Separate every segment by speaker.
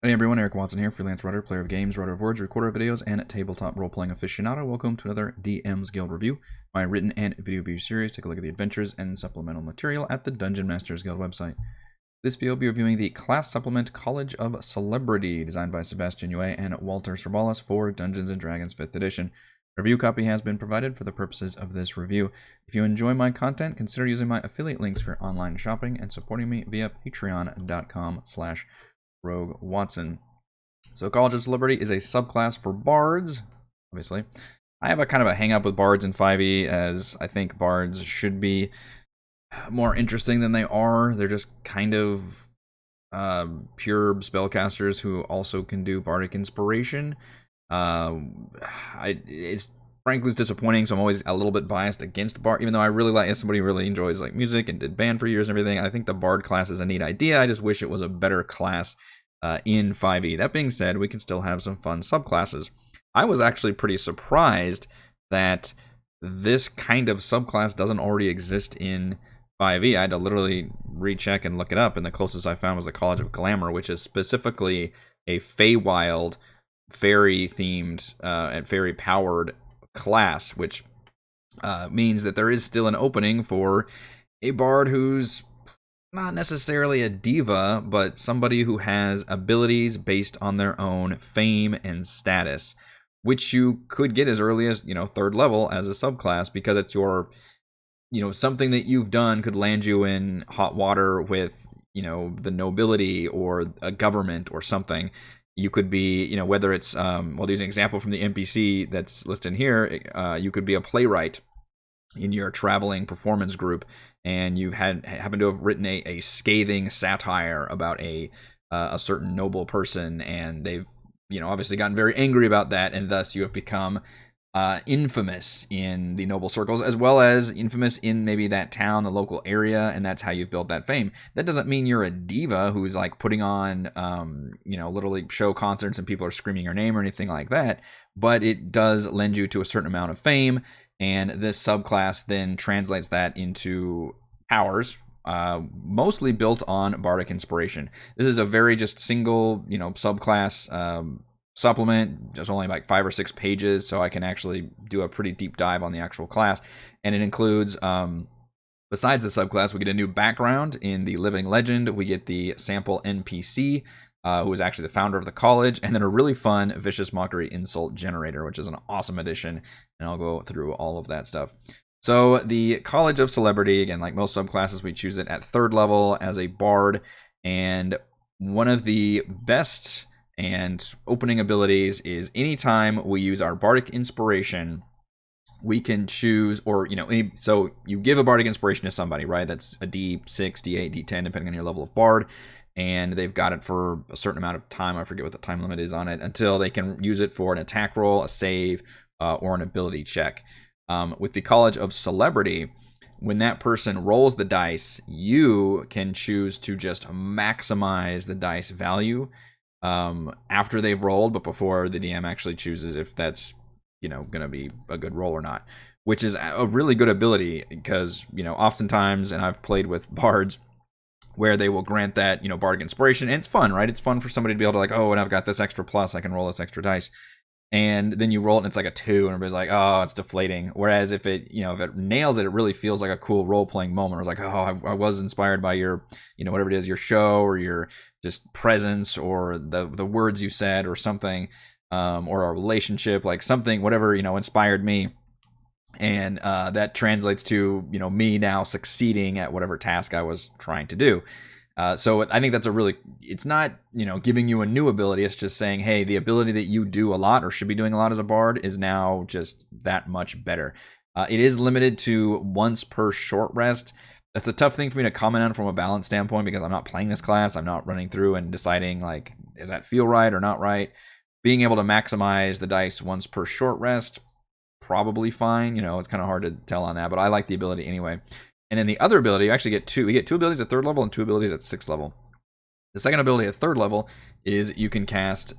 Speaker 1: Hey everyone, Eric Watson here, freelance writer, player of games, writer of words, recorder of videos, and tabletop role-playing aficionado. Welcome to another DM's Guild review, my written and video review series. Take a look at the adventures and supplemental material at the Dungeon Masters Guild website. This video will be reviewing the class supplement College of Celebrity, designed by Sebastian Yūe and Walter Srebalus for Dungeons & Dragons 5th edition. A review copy has been provided for the purposes of this review. If you enjoy my content, consider using my affiliate links for online shopping and supporting me via patreon.com/Rogue Watson. So College of Celebrity is a subclass for bards, obviously. I have a kind of a hang-up with bards in 5e, as I think bards should be more interesting than they are. They're just kind of pure spellcasters who also can do bardic inspiration. It's frankly it's disappointing, so I'm always a little bit biased against bard, even though I really like, as somebody who really enjoys like music and did band for years and everything. I think the bard class is a neat idea. I just wish it was a better class in 5e. That being said, we can still have some fun subclasses. I was actually pretty surprised that this kind of subclass doesn't already exist in 5e. I had to literally recheck and look it up, and the closest I found was the College of Glamour, which is specifically a Feywild, fairy-themed and fairy-powered class, which means that there is still an opening for a bard who's not necessarily a diva, but somebody who has abilities based on their own fame and status, which you could get as early as, 3rd level as a subclass, because it's your, something that you've done could land you in hot water with, the nobility or a government or something. You could be, whether it's, well, there's an example from the NPC that's listed here. You could be a playwright in your traveling performance group, and you've happened to have written a scathing satire about a certain noble person, and they've obviously gotten very angry about that, and thus you have become infamous in the noble circles, as well as infamous in maybe that town, the local area, and that's how you've built that fame. That doesn't mean you're a diva who's like putting on literally show concerts and people are screaming your name or anything like that, but it does lend you to a certain amount of fame. And this subclass then translates that into powers, mostly built on bardic inspiration. This is a very just single, subclass supplement. There's only like 5 or 6 pages, so I can actually do a pretty deep dive on the actual class. And it includes, besides the subclass, we get a new background in the living legend. We get the sample NPC, who is actually the founder of the college, and then a really fun vicious mockery insult generator, which is an awesome addition, and I'll go through all of that stuff. So the College of Celebrity, again, like most subclasses, we choose it at 3rd level as a bard, and one of the best and opening abilities is anytime we use our bardic inspiration, we can choose, or so you give a bardic inspiration to somebody, right? That's a D6, D8, D10, depending on your level of bard, and they've got it for a certain amount of time. I forget what the time limit is on it, until they can use it for an attack roll, a save, or an ability check. With the College of Celebrity, when that person rolls the dice, you can choose to just maximize the dice value after they've rolled, but before the DM actually chooses if that's going to be a good roll or not, which is a really good ability, because oftentimes, and I've played with bards where they will grant that bardic inspiration, and it's fun, right? It's fun for somebody to be able to like, oh, and I've got this extra plus, I can roll this extra dice, and then you roll it and it's like a 2, and everybody's like, oh, it's deflating. Whereas if it if it nails it, it really feels like a cool role playing moment. It's like, oh, I was inspired by your whatever it is, your show or your just presence or the words you said or something, or a relationship, like something, whatever inspired me. And that translates to me now succeeding at whatever task I was trying to do. So I think that's it's not giving you a new ability. It's just saying, hey, the ability that you do a lot or should be doing a lot as a bard is now just that much better. It is limited to once per short rest. That's a tough thing for me to comment on from a balance standpoint, because I'm not playing this class. I'm not running through and deciding like, does that feel right or not right? Being able to maximize the dice once per short rest, probably fine. It's kind of hard to tell on that, but I like the ability anyway. And then the other ability, you actually get 2. We get 2 abilities at 3rd level and 2 abilities at 6th level. The second ability at 3rd level is you can cast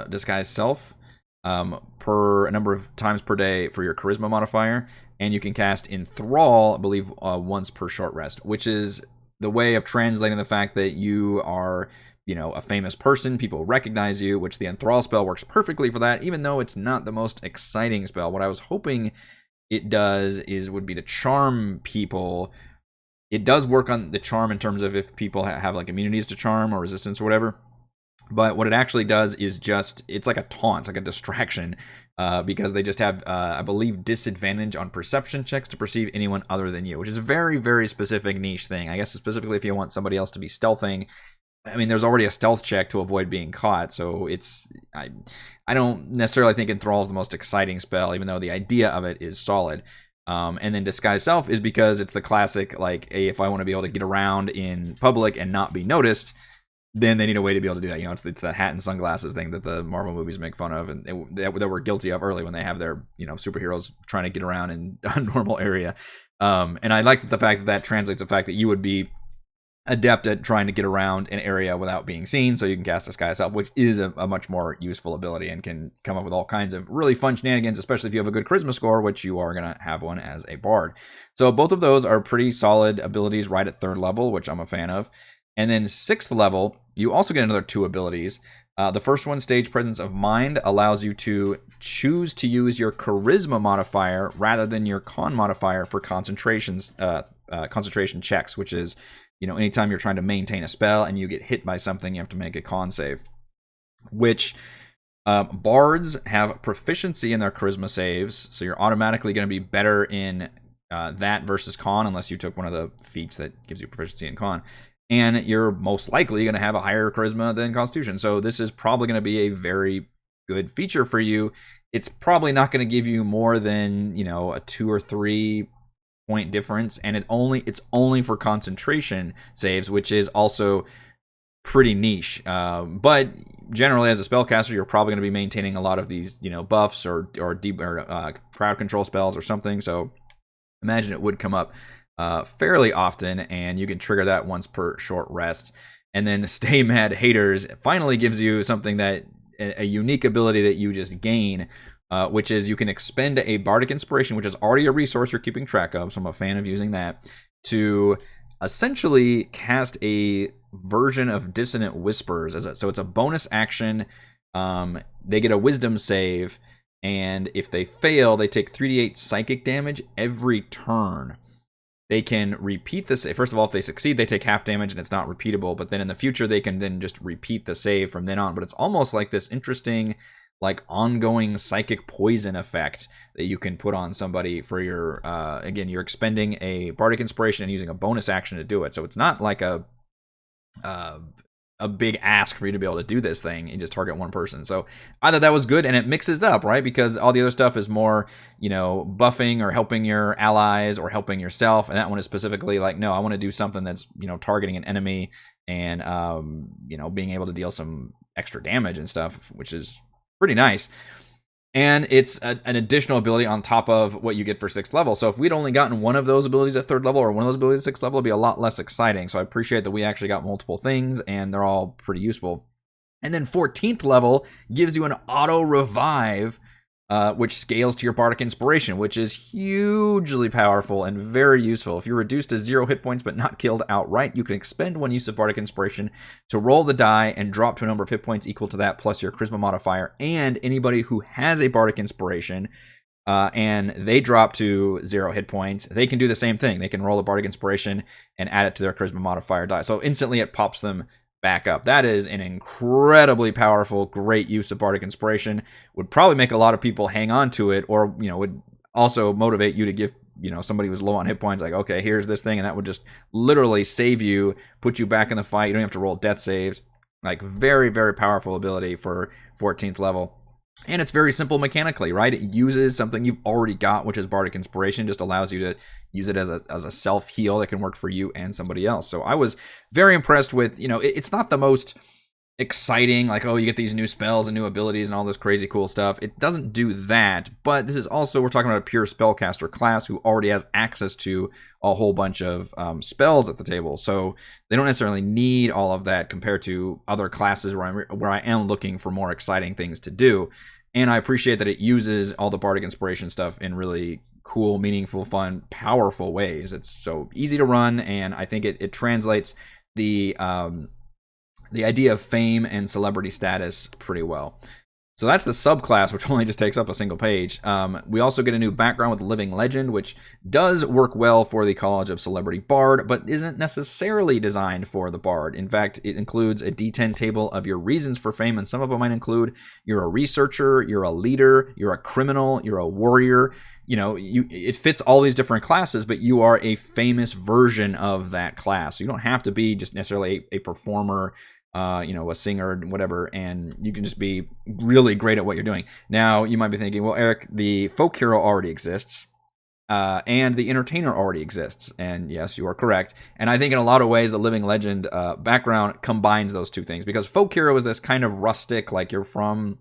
Speaker 1: Disguise Self per a number of times per day for your Charisma modifier, and you can cast Enthrall, I believe, once per short rest, which is the way of translating the fact that you are, a famous person, people recognize you, which the Enthrall spell works perfectly for that, even though it's not the most exciting spell. What I was hoping it would be to charm people. It does work on the charm in terms of if people have like immunities to charm or resistance or whatever. But what it actually does is it's like a taunt, like a distraction, because they just have, I believe, disadvantage on perception checks to perceive anyone other than you, which is a very, very specific niche thing. I guess specifically if you want somebody else to be stealthing. I mean, there's already a stealth check to avoid being caught, so I don't necessarily think Enthrall is the most exciting spell, even though the idea of it is solid. And then Disguise Self is because it's the classic, like, hey, if I want to be able to get around in public and not be noticed, then they need a way to be able to do that. It's the hat and sunglasses thing that the Marvel movies make fun of, and that we're guilty of early when they have their, superheroes trying to get around in a normal area. And I like the fact that translates the fact that you would be adept at trying to get around an area without being seen, so you can cast Disguise Self, which is a much more useful ability and can come up with all kinds of really fun shenanigans, especially if you have a good charisma score, which you are going to have one as a bard. So both of those are pretty solid abilities right at 3rd level, which I'm a fan of. And then 6th level, you also get another 2 abilities. The first one, Stage Presence of Mind, allows you to choose to use your charisma modifier rather than your con modifier for concentration checks, which is, anytime you're trying to maintain a spell and you get hit by something, you have to make a con save. Which bards have proficiency in their charisma saves, so you're automatically going to be better in that versus con, unless you took one of the feats that gives you proficiency in con. And you're most likely going to have a higher charisma than constitution. So this is probably going to be a very good feature for you. It's probably not going to give you more than, a 2 or 3 point difference, and it's only for concentration saves, which is also pretty niche. But generally, as a spellcaster, you're probably going to be maintaining a lot of these, buffs or crowd control spells or something. So imagine it would come up fairly often, and you can trigger that once per short rest. And then Stay Mad Haters finally gives you something that a unique ability that you just gain, which is you can expend a Bardic Inspiration, which is already a resource you're keeping track of, so I'm a fan of using that, to essentially cast a version of Dissonant Whispers. So it's a bonus action. They get a Wisdom save, and if they fail, they take 3d8 psychic damage every turn. They can repeat the save. First of all, if they succeed, they take half damage and it's not repeatable. But then in the future, they can then just repeat the save from then on. But it's almost like this interesting, like, ongoing psychic poison effect that you can put on somebody for your, again, you're expending a Bardic Inspiration and using a bonus action to do it. So it's not like a big ask for you to be able to do this thing. You just target one person. So I thought that was good, and it mixes it up, right? Because all the other stuff is more, buffing or helping your allies or helping yourself. And that one is specifically like, no, I want to do something that's, targeting an enemy and, being able to deal some extra damage and stuff, which is pretty nice. And it's an additional ability on top of what you get for 6th level. So if we'd only gotten one of those abilities at 3rd level or one of those abilities at 6th level, it'd be a lot less exciting. So I appreciate that we actually got multiple things, and they're all pretty useful. And then 14th level gives you an auto revive, which scales to your Bardic Inspiration, which is hugely powerful and very useful. If you're reduced to 0 hit points but not killed outright, you can expend one use of Bardic Inspiration to roll the die and drop to a number of hit points equal to that plus your Charisma modifier. And anybody who has a Bardic Inspiration and they drop to 0 hit points, they can do the same thing. They can roll a Bardic Inspiration and add it to their Charisma modifier die. So instantly it pops them back up. That is an incredibly powerful, great use of Bardic Inspiration. Would probably make a lot of people hang on to it, or would also motivate you to give somebody who's low on hit points, like, okay, here's this thing, and that would just literally save you, put you back in the fight. You don't have to roll death saves. Like, very, very powerful ability for 14th level. And it's very simple mechanically, right? It uses something you've already got, which is Bardic Inspiration, just allows you to use it as a self-heal that can work for you and somebody else. So I was very impressed with, it's not the most exciting, like, oh, you get these new spells and new abilities and all this crazy cool stuff. It doesn't do that, but this is also, we're talking about a pure spellcaster class who already has access to a whole bunch of spells at the table. So they don't necessarily need all of that compared to other classes where I am looking for more exciting things to do. And I appreciate that it uses all the Bardic Inspiration stuff in really cool, meaningful, fun, powerful ways. It's so easy to run, and I think it translates the idea of fame and celebrity status pretty well. So that's the subclass, which only just takes up a single page. We also get a new background with Living Legend, which does work well for the College of Celebrity Bard, but isn't necessarily designed for the Bard. In fact, it includes a D10 table of your reasons for fame, and some of them might include you're a researcher, you're a leader, you're a criminal, you're a warrior. It fits all these different classes, but you are a famous version of that class. So you don't have to be just necessarily a performer, a singer, whatever, and you can just be really great at what you're doing. Now, you might be thinking, well, Eric, the folk hero already exists, and the entertainer already exists. And yes, you are correct. And I think in a lot of ways, the Living Legend background combines those two things, because folk hero is this kind of rustic, like you're from,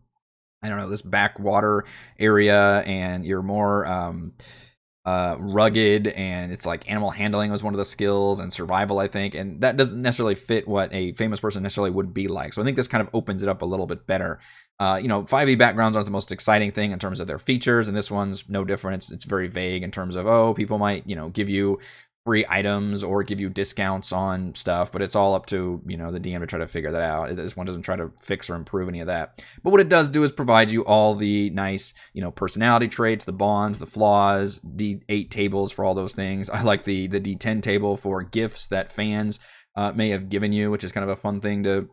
Speaker 1: I don't know, this backwater area, and you're more rugged, and it's like animal handling was one of the skills, and survival, I think, and that doesn't necessarily fit what a famous person necessarily would be like. So I think this kind of opens it up a little bit better. 5e backgrounds aren't the most exciting thing in terms of their features, and this one's no different. It's very vague in terms of, people might, give you free items or give you discounts on stuff, but it's all up to, the DM to try to figure that out. This one doesn't try to fix or improve any of that. But what it does do is provide you all the nice, personality traits, the bonds, the flaws, D8 tables for all those things. I like the D10 table for gifts that fans may have given you, which is kind of a fun thing to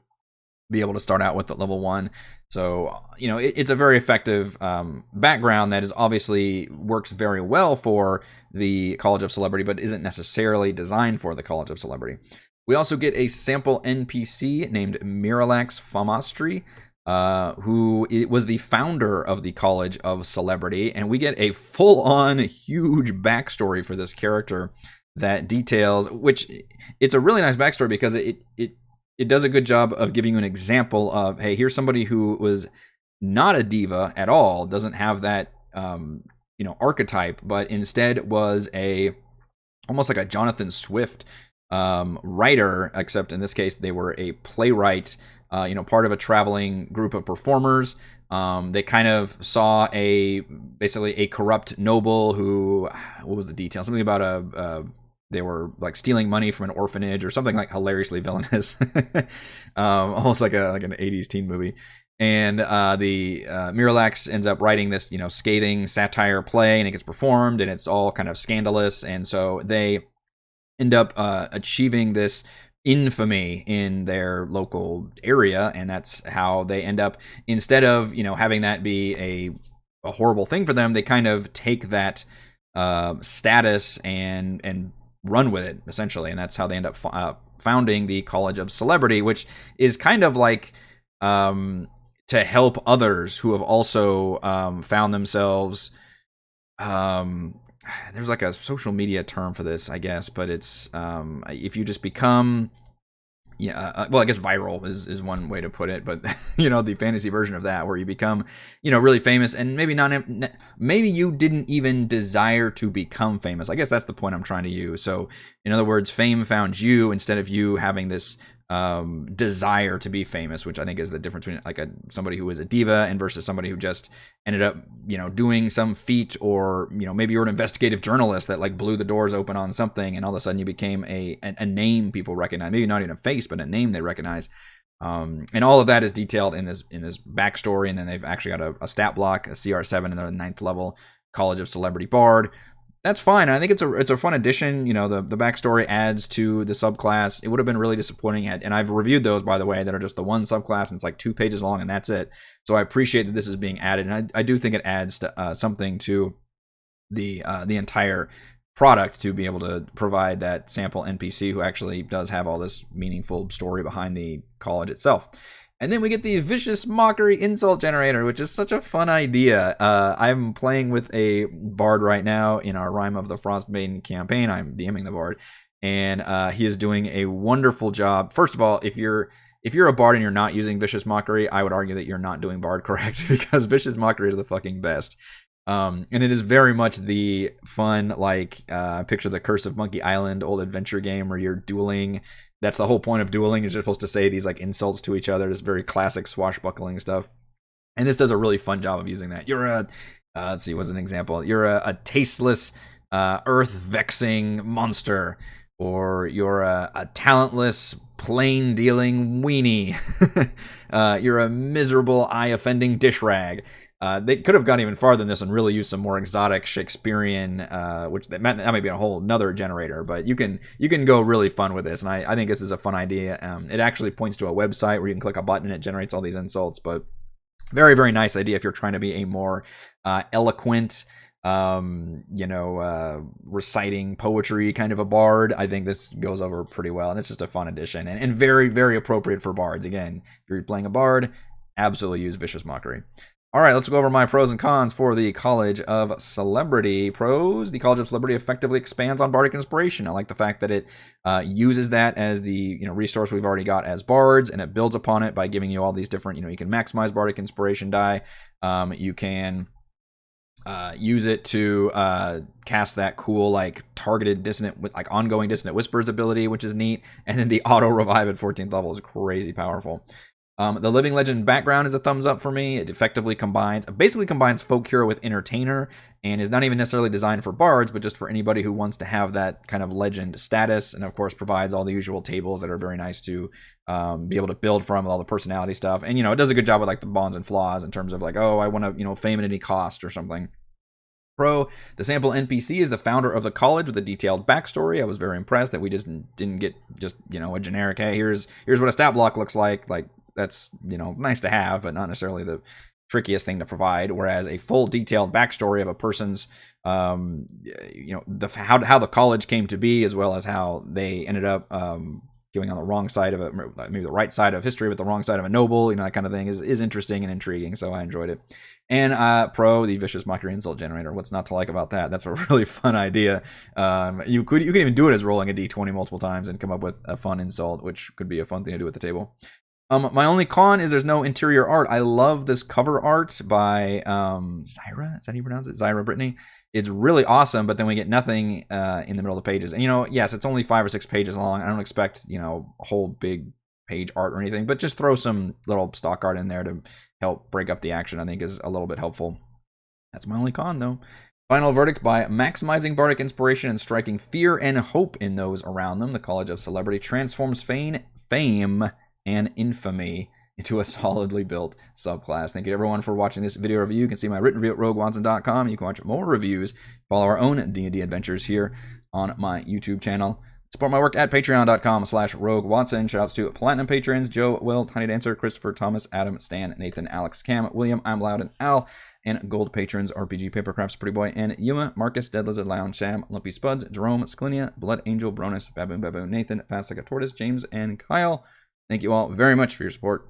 Speaker 1: be able to start out with at level 1. So, it's a very effective background that is obviously works very well for the College of Celebrity, but isn't necessarily designed for the College of Celebrity. We also get a sample NPC named Miralax Famastri, who was the founder of the College of Celebrity, and we get a full-on huge backstory for this character that details, which it's a really nice backstory because it does a good job of giving you an example of, hey, here's somebody who was not a diva at all, doesn't have that archetype, but instead was almost like a Jonathan Swift writer, except in this case they were a playwright, part of a traveling group of performers. They kind of saw basically a corrupt noble who, what was the detail? Something about they were like stealing money from an orphanage or something like hilariously villainous, almost like an 80s teen movie. And the Miralax ends up writing this, scathing satire play, and it gets performed, and it's all kind of scandalous. And so they end up achieving this infamy in their local area, and that's how they end up, instead of having that be a horrible thing for them, they kind of take that status and run with it, essentially. And that's how they end up founding the College of Celebrity, which is kind of like to help others who have also found themselves, there's like a social media term for this, I guess, but it's if you just become, I guess viral is one way to put it, but the fantasy version of that, where you become, really famous, and maybe you didn't even desire to become famous. I guess that's the point I'm trying to use. So in other words, fame found you instead of you having this desire to be famous, which I think is the difference between like somebody who is a diva and versus somebody who just ended up, doing some feat, or, maybe you're an investigative journalist that like blew the doors open on something, and all of a sudden you became a name people recognize, maybe not even a face, but a name they recognize. And all of that is detailed in this backstory, and then they've actually got a stat block, a CR7, and they're the 9th level College of Celebrity Bard. That's fine. I think it's a fun addition. The backstory adds to the subclass. It would have been really disappointing, and I've reviewed those, by the way, that are just the one subclass, and it's like 2 pages long, and that's it. So I appreciate that this is being added, and I do think it adds to, something to the entire product, to be able to provide that sample NPC who actually does have all this meaningful story behind the college itself. And then we get the Vicious Mockery Insult Generator, which is such a fun idea. I'm playing with a bard right now in our Rime of the Frostmaiden campaign. I'm DMing the bard, and he is doing a wonderful job. First of all, if you're a bard and you're not using Vicious Mockery, I would argue that you're not doing bard correct, because Vicious Mockery is the fucking best. And it is very much the fun, like, picture the Curse of Monkey Island old adventure game where you're dueling. That's the whole point of dueling, is you're supposed to say these like insults to each other. It's very classic swashbuckling stuff. And this does a really fun job of using that. You're Let's see, what's an example? You're a tasteless, earth-vexing monster, or you're a talentless, plain-dealing weenie. You're a miserable, eye-offending dish rag. They could have gone even farther than this and really used some more exotic Shakespearean, which that might be a whole another generator, but you can go really fun with this, and I think this is a fun idea. It actually points to a website where you can click a button and it generates all these insults, but very, very nice idea if you're trying to be a more eloquent, reciting poetry kind of a bard. I think this goes over pretty well, and it's just a fun addition, and very, very appropriate for bards. Again, if you're playing a bard, absolutely use Vicious Mockery. All right, let's go over my pros and cons for the College of Celebrity. Pros: the College of Celebrity effectively expands on bardic inspiration. I like the fact that it uses that as the resource we've already got as bards, and it builds upon it by giving you all these different, you can maximize bardic inspiration die. You can use it to cast that cool, like, targeted dissonant, like ongoing dissonant whispers ability, which is neat. And then the auto revive at 14th level is crazy powerful. The Living Legend background is a thumbs up for me. It effectively basically combines Folk Hero with Entertainer, and is not even necessarily designed for bards, but just for anybody who wants to have that kind of legend status, and of course provides all the usual tables that are very nice to be able to build from, with all the personality stuff. And, it does a good job with, like, the bonds and flaws in terms of, like, oh, I want to, fame at any cost or something. Pro: the sample NPC is the founder of the college with a detailed backstory. I was very impressed that we just didn't get just, a generic, hey, here's what a stat block looks like. Like, that's, nice to have, but not necessarily the trickiest thing to provide. Whereas a full detailed backstory of a person's, how the college came to be, as well as how they ended up going on the wrong side of it, maybe the right side of history, but the wrong side of a noble, that kind of thing is interesting and intriguing. So I enjoyed it. And pro: the Vicious Mockery insult generator. What's not to like about that? That's a really fun idea. You can even do it as rolling a d20 multiple times and come up with a fun insult, which could be a fun thing to do at the table. My only con is there's no interior art. I love this cover art by Zyra. Is that how you pronounce it? Zyra Brittany. It's really awesome, but then we get nothing in the middle of the pages. And, yes, it's only 5 or 6 pages long. I don't expect, a whole big page art or anything, but just throw some little stock art in there to help break up the action, I think, is a little bit helpful. That's my only con, though. Final verdict: by maximizing bardic inspiration and striking fear and hope in those around them, the College of Celebrity transforms fame, and infamy into a solidly built subclass. Thank you to everyone for watching this video review. You can see my written review at roguewatson.com. You can watch more reviews, follow our own D&D adventures here on my YouTube channel. Support my work at patreon.com/roguewatson. Shoutouts to Platinum patrons: Joe, Will, Tiny Dancer, Christopher, Thomas, Adam, Stan, Nathan, Alex, Cam, William, I'm Loud, and Al. And gold patrons: RPG Papercrafts, Pretty Boy, and Yuma, Marcus, Dead Lizard Lounge, Sam, Lumpy Spuds, Jerome, Sclinia, Blood Angel, Bronus, Baboon, Nathan, Fast Like a Tortoise, James, and Kyle. Thank you all very much for your support.